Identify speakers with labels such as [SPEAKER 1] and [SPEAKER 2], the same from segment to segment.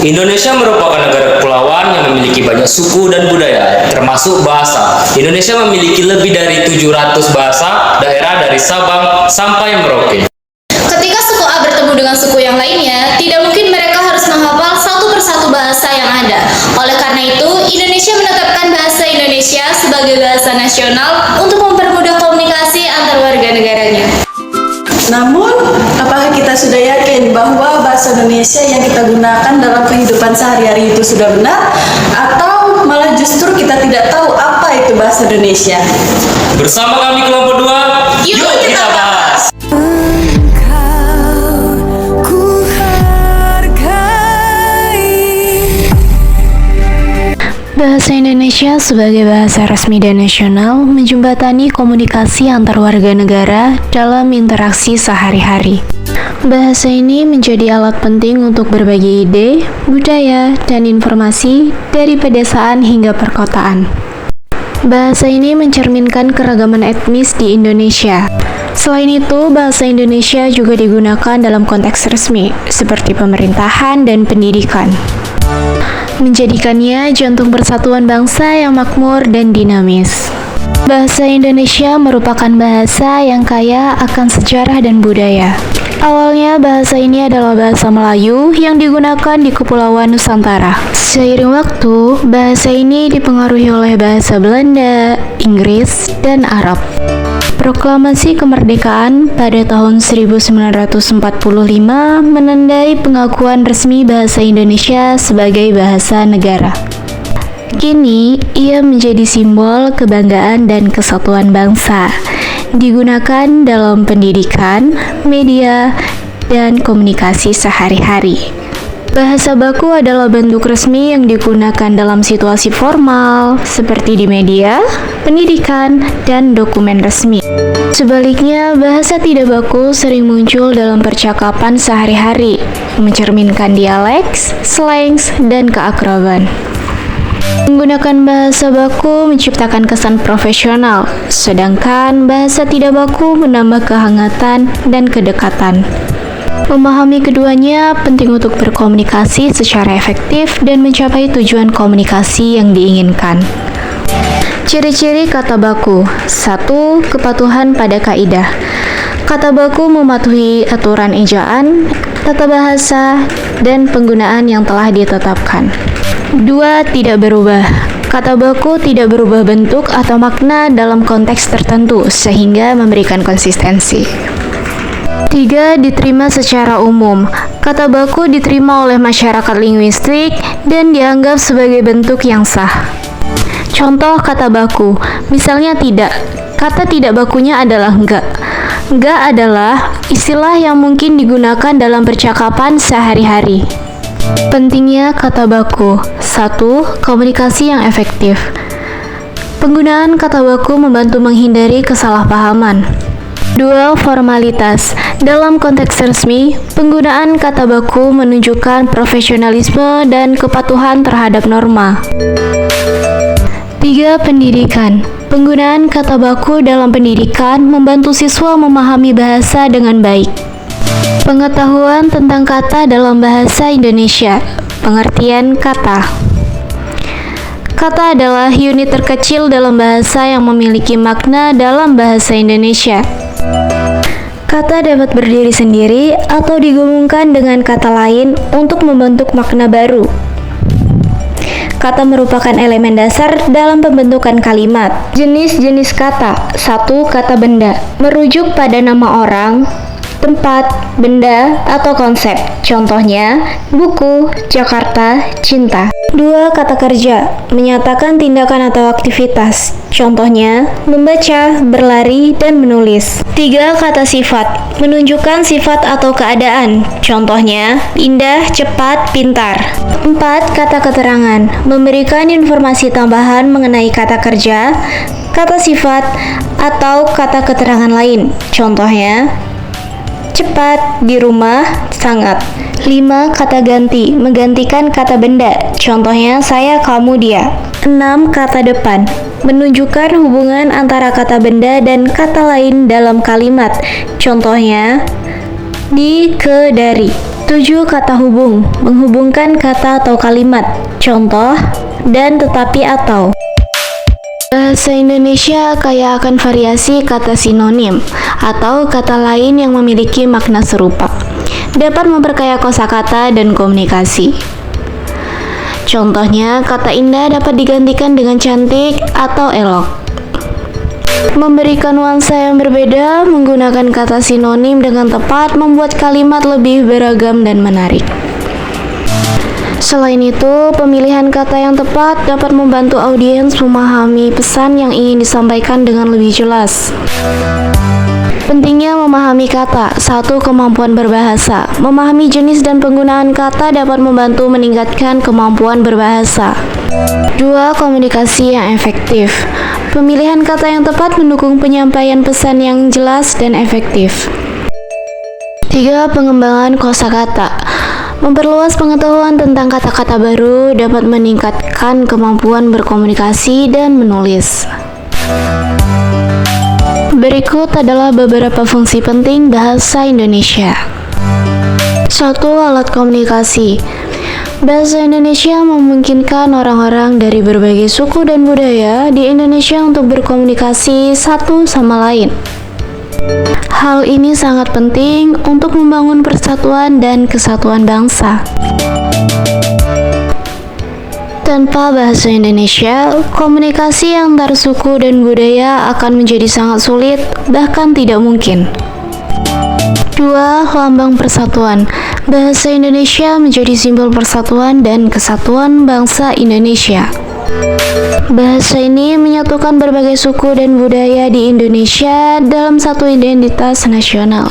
[SPEAKER 1] Indonesia merupakan negara kepulauan yang memiliki banyak suku dan budaya, termasuk bahasa. Indonesia memiliki lebih dari 700 bahasa daerah dari Sabang sampai Merauke.
[SPEAKER 2] Ketika suku A bertemu dengan suku yang lainnya, tidak mungkin mereka harus menghafal satu persatu bahasa yang ada. Oleh karena itu, Indonesia menetapkan bahasa Indonesia sebagai bahasa nasional untuk mempermudah komunikasi antar warga negaranya.
[SPEAKER 3] Namun, apakah kita sudah yakin bahwa bahasa Indonesia yang kita gunakan dalam kehidupan sehari-hari itu sudah benar? Atau malah justru kita tidak tahu apa itu bahasa Indonesia?
[SPEAKER 1] Bersama kami kelompok 2,
[SPEAKER 2] Yuk kita bahas!
[SPEAKER 4] Bahasa Indonesia sebagai bahasa resmi dan nasional menjembatani komunikasi antar warga negara dalam interaksi sehari-hari. Bahasa ini menjadi alat penting untuk berbagi ide, budaya, dan informasi dari pedesaan hingga perkotaan. Bahasa ini mencerminkan keragaman etnis di Indonesia. Selain itu, bahasa Indonesia juga digunakan dalam konteks resmi, seperti pemerintahan dan pendidikan, menjadikannya jantung persatuan bangsa yang makmur dan dinamis. Bahasa Indonesia merupakan bahasa yang kaya akan sejarah dan budaya. Awalnya bahasa ini adalah bahasa Melayu yang digunakan di Kepulauan Nusantara. Seiring waktu, bahasa ini dipengaruhi oleh bahasa Belanda, Inggris, dan Arab. Proklamasi kemerdekaan pada tahun 1945 menandai pengakuan resmi bahasa Indonesia sebagai bahasa negara. Kini, ia menjadi simbol kebanggaan dan kesatuan bangsa, digunakan dalam pendidikan, media, dan komunikasi sehari-hari. Bahasa baku adalah bentuk resmi yang digunakan dalam situasi formal, seperti di media, pendidikan, dan dokumen resmi. Sebaliknya, bahasa tidak baku sering muncul dalam percakapan sehari-hari, mencerminkan dialek, slang, dan keakraban. Menggunakan bahasa baku menciptakan kesan profesional, sedangkan bahasa tidak baku menambah kehangatan dan kedekatan. Memahami keduanya penting untuk berkomunikasi secara efektif dan mencapai tujuan komunikasi yang diinginkan. Ciri-ciri kata baku. 1. Kepatuhan pada kaidah. Kata baku mematuhi aturan ejaan, tata bahasa, dan penggunaan yang telah ditetapkan. 2. Tidak berubah. Kata baku tidak berubah bentuk atau makna dalam konteks tertentu, sehingga memberikan konsistensi. 3. Diterima secara umum. Kata baku diterima oleh masyarakat linguistik dan dianggap sebagai bentuk yang sah. Contoh kata baku, misalnya tidak. Kata tidak bakunya adalah enggak. Enggak adalah istilah yang mungkin digunakan dalam percakapan sehari-hari. Pentingnya kata baku. 1. Komunikasi yang efektif. Penggunaan kata baku membantu menghindari kesalahpahaman. 2. Formalitas. Dalam konteks resmi, penggunaan kata baku menunjukkan profesionalisme dan kepatuhan terhadap norma. 3. Pendidikan. Penggunaan kata baku dalam pendidikan membantu siswa memahami bahasa dengan baik. Pengetahuan tentang kata dalam bahasa Indonesia. Pengertian kata. Kata adalah unit terkecil dalam bahasa yang memiliki makna dalam bahasa Indonesia. Kata dapat berdiri sendiri atau digabungkan dengan kata lain untuk membentuk makna baru. Kata merupakan elemen dasar dalam pembentukan kalimat. Jenis-jenis kata. 1. Kata benda. Merujuk pada nama orang, tempat, benda, atau konsep. Contohnya, buku, Jakarta, cinta. 2. Kata kerja. Menyatakan tindakan atau aktivitas. Contohnya, membaca, berlari, dan menulis. 3. Kata sifat. Menunjukkan sifat atau keadaan. Contohnya, indah, cepat, pintar. 4. Kata keterangan. Memberikan informasi tambahan mengenai kata kerja, kata sifat, atau kata keterangan lain. Contohnya, cepat, di rumah, sangat. 5. Kata ganti. Menggantikan kata benda. Contohnya, saya, kamu, dia. 6. Kata depan. Menunjukkan hubungan antara kata benda dan kata lain dalam kalimat. Contohnya, di, ke, dari. 7. Kata hubung, menghubungkan kata atau kalimat. Contoh, dan, tetapi, atau. Bahasa Indonesia kaya akan variasi kata sinonim atau kata lain yang memiliki makna serupa. Dapat memperkaya kosakata dan komunikasi. Contohnya, kata indah dapat digantikan dengan cantik atau elok. Memberikan nuansa yang berbeda, menggunakan kata sinonim dengan tepat membuat kalimat lebih beragam dan menarik. Selain itu, pemilihan kata yang tepat dapat membantu audiens memahami pesan yang ingin disampaikan dengan lebih jelas. Pentingnya memahami kata. 1. Kemampuan berbahasa. Memahami jenis dan penggunaan kata dapat membantu meningkatkan kemampuan berbahasa. 2. Komunikasi yang efektif. Pemilihan kata yang tepat mendukung penyampaian pesan yang jelas dan efektif. 3. Pengembangan kosakata. Memperluas pengetahuan tentang kata-kata baru dapat meningkatkan kemampuan berkomunikasi dan menulis. Berikut adalah beberapa fungsi penting bahasa Indonesia. 1. Alat komunikasi. Bahasa Indonesia memungkinkan orang-orang dari berbagai suku dan budaya di Indonesia untuk berkomunikasi satu sama lain. Hal ini sangat penting untuk membangun persatuan dan kesatuan bangsa. Tanpa bahasa Indonesia, komunikasi antar suku dan budaya akan menjadi sangat sulit, bahkan tidak mungkin. 2. Lambang persatuan. Bahasa Indonesia menjadi simbol persatuan dan kesatuan bangsa Indonesia. Bahasa ini menyatukan berbagai suku dan budaya di Indonesia dalam satu identitas nasional.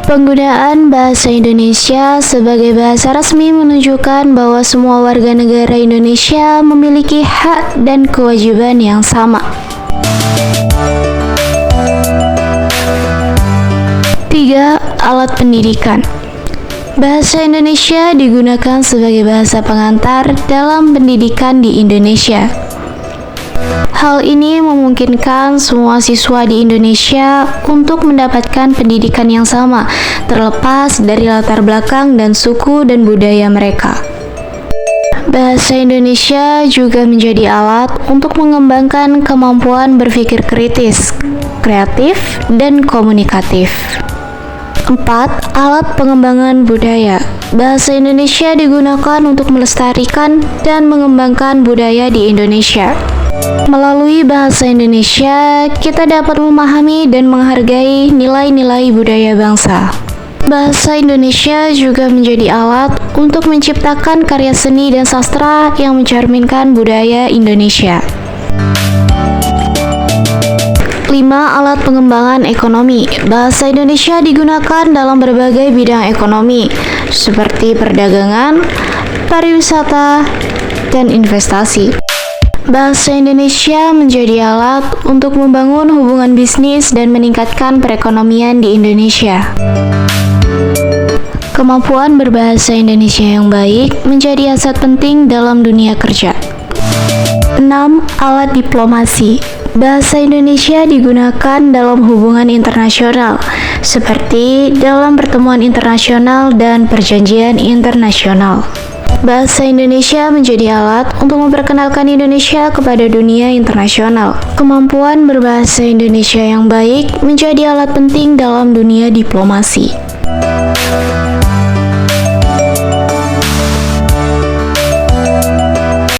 [SPEAKER 4] Penggunaan bahasa Indonesia sebagai bahasa resmi menunjukkan bahwa semua warga negara Indonesia memiliki hak dan kewajiban yang sama. 3. Alat pendidikan. Bahasa Indonesia digunakan sebagai bahasa pengantar dalam pendidikan di Indonesia. Hal ini memungkinkan semua siswa di Indonesia untuk mendapatkan pendidikan yang sama, terlepas dari latar belakang dan suku dan budaya mereka. Bahasa Indonesia juga menjadi alat untuk mengembangkan kemampuan berpikir kritis, kreatif, dan komunikatif. 4. Alat pengembangan budaya. Bahasa Indonesia digunakan untuk melestarikan dan mengembangkan budaya di Indonesia. Melalui bahasa Indonesia, kita dapat memahami dan menghargai nilai-nilai budaya bangsa. Bahasa Indonesia juga menjadi alat untuk menciptakan karya seni dan sastra yang mencerminkan budaya Indonesia. 5. Alat pengembangan ekonomi. Bahasa Indonesia digunakan dalam berbagai bidang ekonomi, seperti perdagangan, pariwisata, dan investasi. Bahasa Indonesia menjadi alat untuk membangun hubungan bisnis dan meningkatkan perekonomian di Indonesia. Kemampuan berbahasa Indonesia yang baik menjadi aset penting dalam dunia kerja. 6. Alat diplomasi. Bahasa Indonesia digunakan dalam hubungan internasional, seperti dalam pertemuan internasional dan perjanjian internasional. Bahasa Indonesia menjadi alat untuk memperkenalkan Indonesia kepada dunia internasional. Kemampuan berbahasa Indonesia yang baik menjadi alat penting dalam dunia diplomasi.